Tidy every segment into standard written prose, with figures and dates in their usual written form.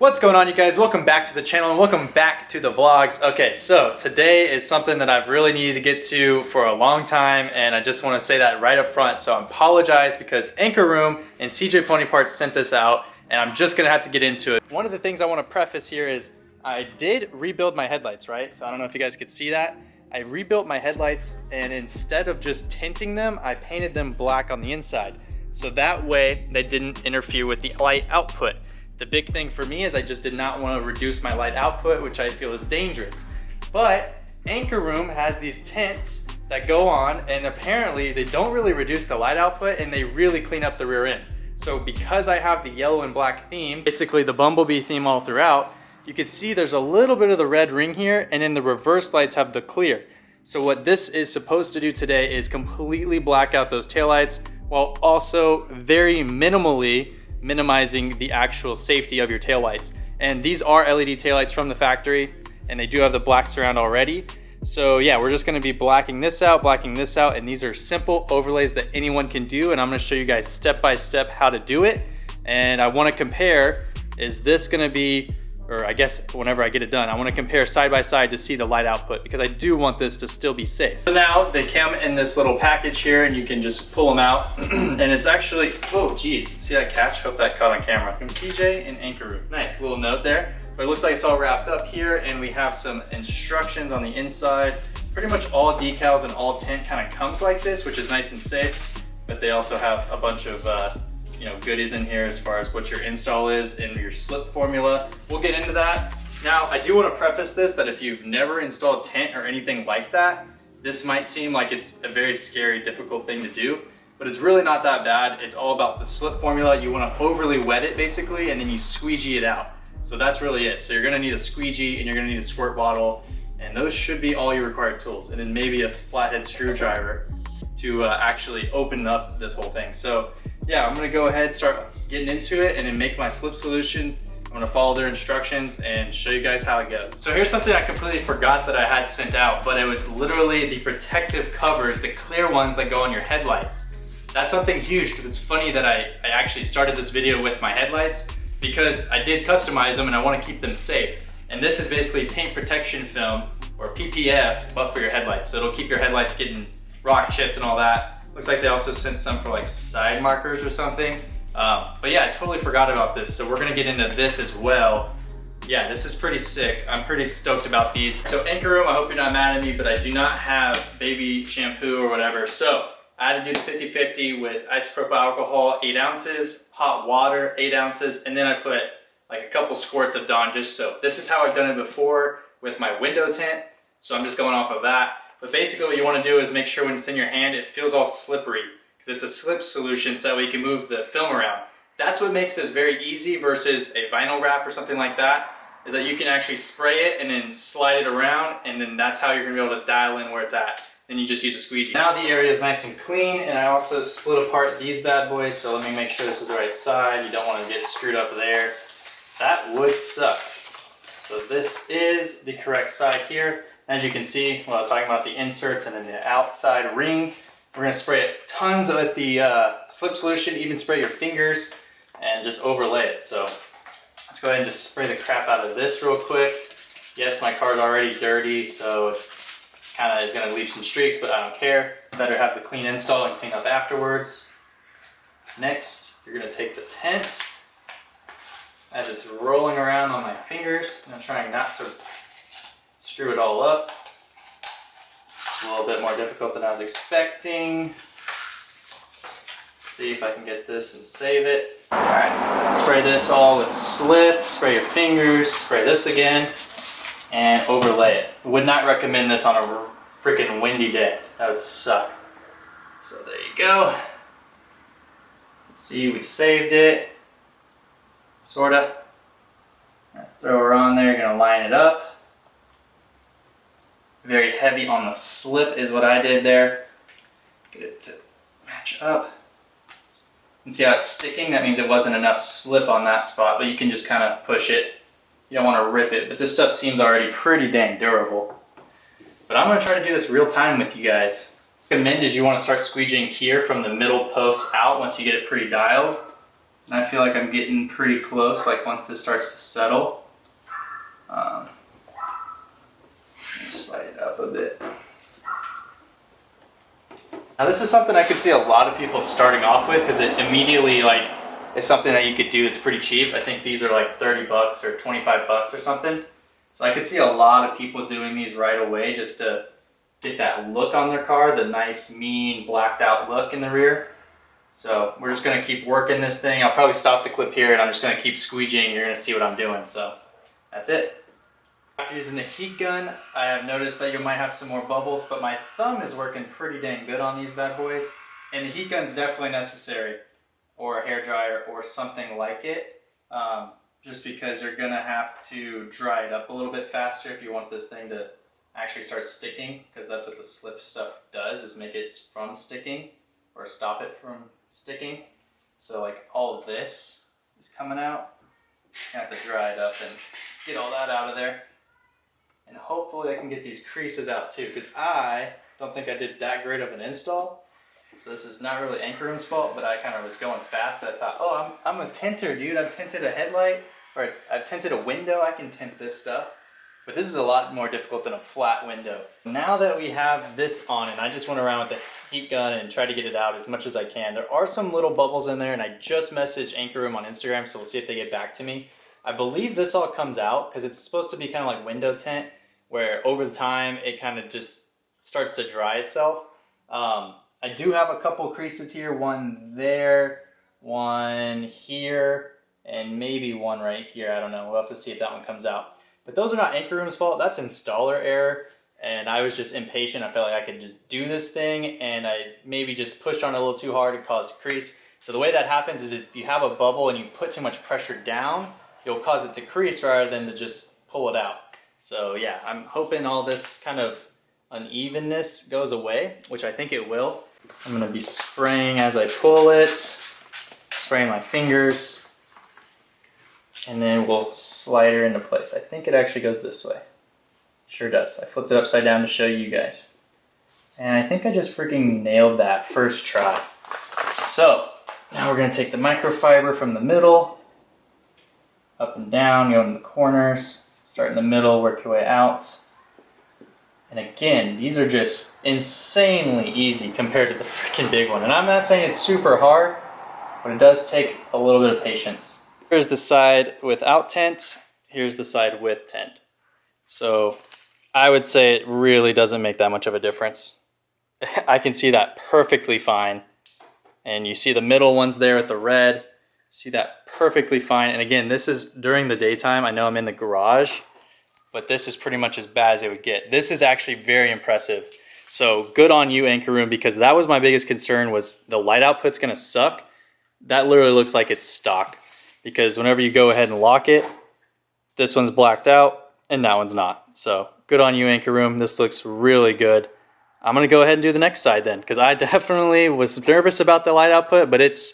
What's going on, you guys? Welcome back to the channel and welcome back to the vlogs. Okay, so today is something that I've really needed to get to for a long time, and I just want to say that right up front. So I apologize because Anchor Room and CJ Pony Parts sent this out, and I'm just gonna have to get into it. One of the things I want to preface here is I did rebuild my headlights, right? So I don't know if you guys could see that. I rebuilt my headlights, and instead of just tinting them, I painted them black on the inside. So that way they didn't interfere with the light output. The big thing for me is I just did not want to reduce my light output, which I feel is dangerous. But Anchor Room has these tints that go on, and apparently they don't really reduce the light output and they really clean up the rear end. So because I have the yellow and black theme, basically the bumblebee theme all throughout, you can see there's a little bit of the red ring here, and then the reverse lights have the clear. So what this is supposed to do today is completely black out those taillights while also very minimally minimizing the actual safety of your taillights. And these are LED taillights from the factory, and they do have the black surround already. So yeah, we're just gonna be blacking this out, and these are simple overlays that anyone can do, and I'm gonna show you guys step by step how to do it. And I wanna compare, is this gonna be, or I guess whenever I get it done, I wanna compare side by side to see the light output, because I do want this to still be safe. So now they come in this little package here, and you can just pull them out. And it's actually, oh geez, see that catch? Hope that caught on camera. From CJ and Anchor Room. Nice little note there. But it looks like it's all wrapped up here, and we have some instructions on the inside. Pretty much all decals and all tint kind of comes like this, which is nice and safe. But they also have a bunch of goodies in here as far as what your install is and your slip formula. We'll get into that. Now, I do want to preface this that if you've never installed tint or anything like that, this might seem like it's a very scary, difficult thing to do, but it's really not that bad. It's all about the slip formula. You want to overly wet it basically, and then you squeegee it out. So that's really it. So you're gonna need a squeegee and you're gonna need a squirt bottle, and those should be all your required tools. And then maybe a flathead screwdriver to actually open up this whole thing. So yeah, I'm gonna go ahead, start getting into it, and then make my slip solution. I'm gonna follow their instructions and show you guys how it goes. So here's something I completely forgot that I had sent out, but it was literally the protective covers, the clear ones that go on your headlights. That's something huge, because it's funny that I actually started this video with my headlights, because I did customize them and I wanna keep them safe. And this is basically paint protection film, or PPF, but for your headlights. So it'll keep your headlights getting rock chipped and all that. Looks like they also sent some for like side markers or something. But yeah, I totally forgot about this. So we're gonna get into this as well. Yeah, this is pretty sick. I'm pretty stoked about these. So Anchor Room, I hope you're not mad at me, but I do not have baby shampoo or whatever. So I had to do the 50-50 with isopropyl alcohol, 8 ounces, hot water, 8 ounces, and then I put like a couple squirts of Dawn dish soap. This is how I've done it before with my window tint. So I'm just going off of that. But basically what you want to do is make sure when it's in your hand, it feels all slippery, because it's a slip solution, so that way you can move the film around. That's what makes this very easy versus a vinyl wrap or something like that, is that you can actually spray it and then slide it around, and then that's how you're going to be able to dial in where it's at. Then you just use a squeegee. Now the area is nice and clean, and I also split apart these bad boys, so let me make sure this is the right side. You don't want to get screwed up there. So that would suck. So this is the correct side here. As you can see, I was talking about the inserts and then the outside ring. We're gonna spray it tons with the slip solution, even spray your fingers and just overlay it. So let's go ahead and just spray the crap out of this real quick. Yes, my car's already dirty, so it kind of is gonna leave some streaks, but I don't care. Better have the clean install and clean up afterwards. Next, you're gonna take the tint as it's rolling around on my fingers. I'm trying not to screw it all up. A little bit more difficult than I was expecting. Let's see if I can get this and save it. All right, spray this all with slip, spray your fingers, spray this again, and overlay it. Would not recommend this on a freaking windy day. That would suck. So there you go. See, we saved it, sorta. Throw her on there, you're gonna line it up. Very heavy on the slip is what I did there. Get it to match up. And see how it's sticking? That means it wasn't enough slip on that spot, but you can just kind of push it. You don't want to rip it, but this stuff seems already pretty dang durable. But I'm going to try to do this real time with you guys. What I recommend is you want to start squeegeeing here from the middle post out once you get it pretty dialed. And I feel like I'm getting pretty close, like once this starts to settle. Slide it up a bit. Now this is something I could see a lot of people starting off with because it immediately like is something that you could do that's pretty cheap. I think these are like 30 bucks or 25 bucks or something. So I could see a lot of people doing these right away just to get that look on their car, the nice, mean, blacked out look in the rear. So we're just gonna keep working this thing. I'll probably stop the clip here and I'm just gonna keep squeegeeing. You're gonna see what I'm doing. So that's it. After using the heat gun, I have noticed that you might have some more bubbles, but my thumb is working pretty dang good on these bad boys. And the heat gun's definitely necessary, or a hair dryer or something like it, just because you're gonna have to dry it up a little bit faster if you want this thing to actually start sticking, because that's what the slip stuff does, is make it from sticking or stop it from sticking. So like all of this is coming out. I have to dry it up and get all that out of there. And hopefully I can get these creases out too, because I don't think I did that great of an install. So this is not really Anchor Room's fault, but I kind of was going fast. I thought, oh, I'm a tinter, dude. I've tinted a headlight, or I've tinted a window. I can tint this stuff. But this is a lot more difficult than a flat window. Now that we have this on, and I just went around with the heat gun and tried to get it out as much as I can. There are some little bubbles in there, and I just messaged Anchor Room on Instagram, so we'll see if they get back to me. I believe this all comes out because it's supposed to be kind of like window tint, where over the time it kind of just starts to dry itself. I do have a couple creases here, one there, one here, and maybe one right here. I don't know. We'll have to see if that one comes out. But those are not Anchor Room's fault. That's installer error. And I was just impatient. I felt like I could just do this thing, and I maybe just pushed on it a little too hard and caused a crease. So the way that happens is if you have a bubble and you put too much pressure down, you'll cause it to crease rather than to just pull it out. So yeah, I'm hoping all this kind of unevenness goes away, which I think it will. I'm gonna be spraying as I pull it, spraying my fingers, and then we'll slide her into place. I think it actually goes this way. Sure does. I flipped it upside down to show you guys. And I think I just freaking nailed that first try. So now we're gonna take the microfiber from the middle, up and down, go in the corners, start in the middle, work your way out. And again, these are just insanely easy compared to the freaking big one. And I'm not saying it's super hard, but it does take a little bit of patience. Here's the side without tint, here's the side with tint. So I would say it really doesn't make that much of a difference. I can see that perfectly fine. And you see the middle ones there with the red, see that perfectly fine. And again, this is during the daytime. I know I'm in the garage, but this is pretty much as bad as it would get. This is actually very impressive. So good on you, Anchor Room, because that was my biggest concern, was the light output's gonna suck. That literally looks like it's stock, because whenever you go ahead and lock it, this one's blacked out and that one's not. So good on you, Anchor Room. This looks really good. I'm gonna go ahead and do the next side then, because I definitely was nervous about the light output, but it's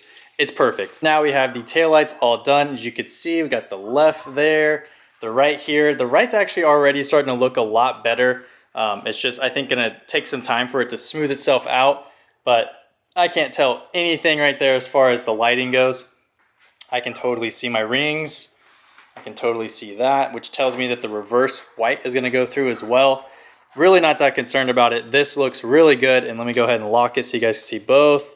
perfect. Now we have the taillights all done. As you can see, we got the left there, the right here. The right's actually already starting to look a lot better. It's just, I think, gonna take some time for it to smooth itself out, but I can't tell anything right there as far as the lighting goes. I can totally see my rings. I can totally see that, which tells me that the reverse white is gonna go through as well. Really not that concerned about it. This looks really good, and let me go ahead and lock it so you guys can see both.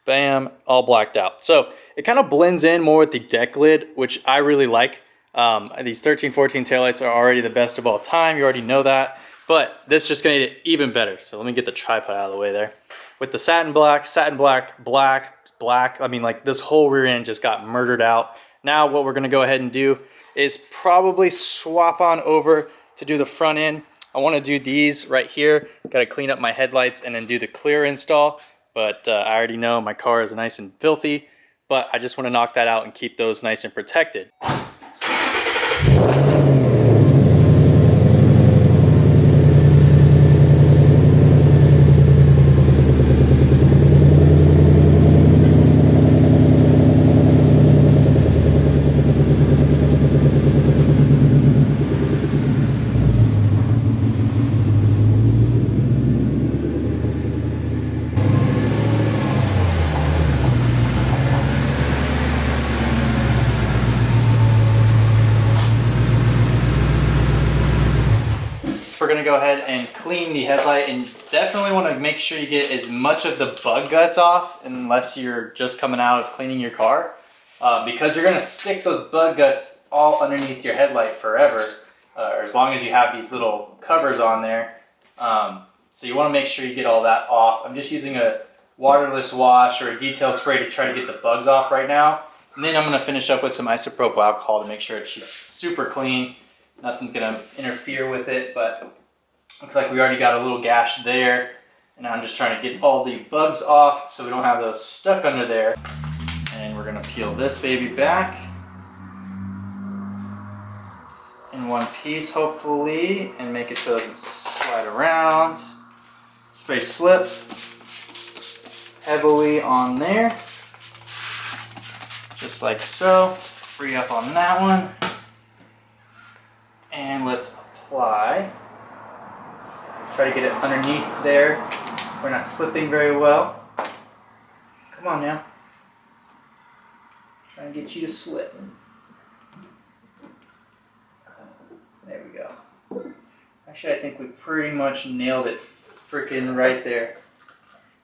Bam, all blacked out. So it kind of blends in more with the deck lid, which I really like. These 1314 taillights are already the best of all time. You already know that, but this is just gonna make it even better. So let me get the tripod out of the way there. With the satin black, black, I mean, like, this whole rear end just got murdered out. Now what we're gonna go ahead and do is probably swap on over to do the front end. I wanna do these right here. Gotta clean up my headlights and then do the clear install. But I already know my car is nice and filthy, but I just wanna knock that out and keep those nice and protected. gonna go ahead and clean the headlight, and definitely want to make sure you get as much of the bug guts off unless you're just coming out of cleaning your car, because you're gonna stick those bug guts all underneath your headlight forever, or as long as you have these little covers on there. So you want to make sure you get all that off. I'm just using a waterless wash or a detail spray to try to get the bugs off right now. And then I'm going to finish up with some isopropyl alcohol to make sure it's super clean. Nothing's going to interfere with it, but looks like we already got a little gash there. And I'm just trying to get all the bugs off so we don't have those stuck under there. And we're going to peel this baby back in one piece, hopefully, and make it so it doesn't slide around. Spray slip heavily on there, just like so. Free up on that one. And let's apply. Try to get it underneath there. We're not slipping very well. Come on now. Trying to get you to slip. There we go. Actually, I think we pretty much nailed it freaking right there.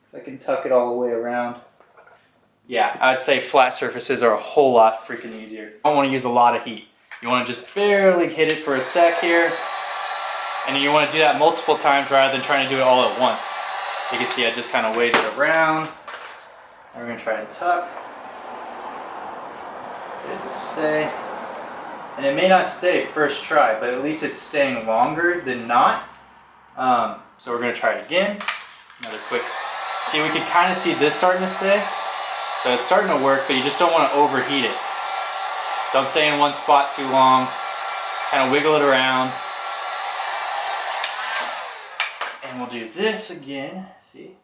Because I can tuck it all the way around. Yeah, I'd say flat surfaces are a whole lot freaking easier. You don't want to use a lot of heat. You want to just barely hit it for a sec here. And you want to do that multiple times rather than trying to do it all at once. So you can see I just kind of waved it around. And we're going to try and tuck. Get it to stay. And it may not stay first try, but at least it's staying longer than not. So we're going to try it again. Another quick. See, we can kind of see this starting to stay. So it's starting to work, but you just don't want to overheat it. Don't stay in one spot too long. Kind of wiggle it around. And we'll do this again. See?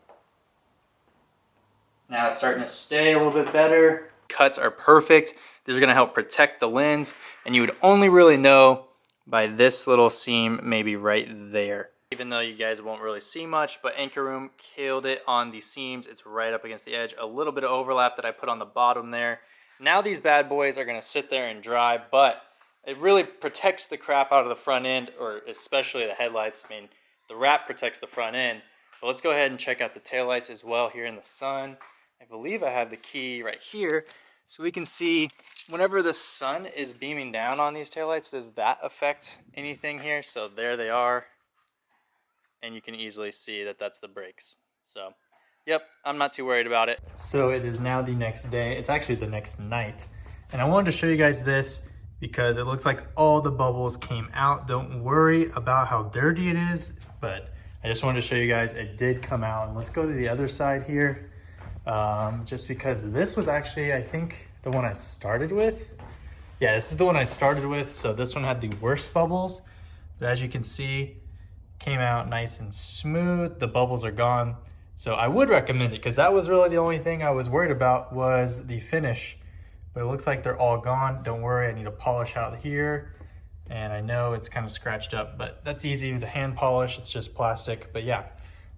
Now it's starting to stay a little bit better. Cuts are perfect. These are going to help protect the lens, and you would only really know by this little seam maybe right there. Even though you guys won't really see much, but Anchor Room killed it on the seams. It's right up against the edge. A little bit of overlap that I put on the bottom there. Now these bad boys are going to sit there and dry, but it really protects the crap out of the front end, or especially the headlights. I mean, the wrap protects the front end. But let's go ahead and check out the taillights as well here in the sun. I believe I have the key right here. So we can see whenever the sun is beaming down on these taillights, does that affect anything here? So there they are. And you can easily see that that's the brakes. So, yep, I'm not too worried about it. So it is now the next day. It's actually the next night. And I wanted to show you guys this because it looks like all the bubbles came out. Don't worry about how dirty it is, but I just wanted to show you guys it did come out. And let's go to the other side here. Just because this was actually, I think, the one I started with. Yeah, this is the one I started with. So this one had the worst bubbles, but as you can see, came out nice and smooth. The bubbles are gone. So I would recommend it because that was really the only thing I was worried about was the finish, but it looks like they're all gone. Don't worry, I need to polish out here. And I know it's kind of scratched up, but that's easy with a hand polish. It's just plastic, but yeah,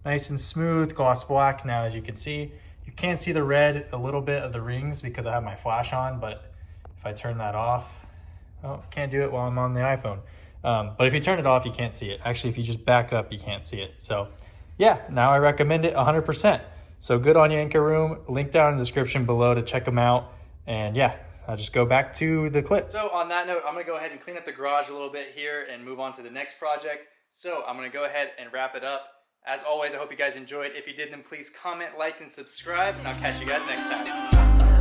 nice and smooth, gloss black. Now, as you can see, you can see the red, a little bit of the rings because I have my flash on, but if I turn that off, well, can't do it while I'm on the iPhone. But if you turn it off, you can't see it. Actually, if you just back up, you can't see it. So yeah, now I recommend it 100%. So good on you, Anchor Room. Link down in the description below to check them out. And yeah, I'll just go back to the clip. So on that note, I'm gonna go ahead and clean up the garage a little bit here and move on to the next project. So I'm gonna go ahead and wrap it up. As always, I hope you guys enjoyed. If you did, then please comment, like, and subscribe, and I'll catch you guys next time.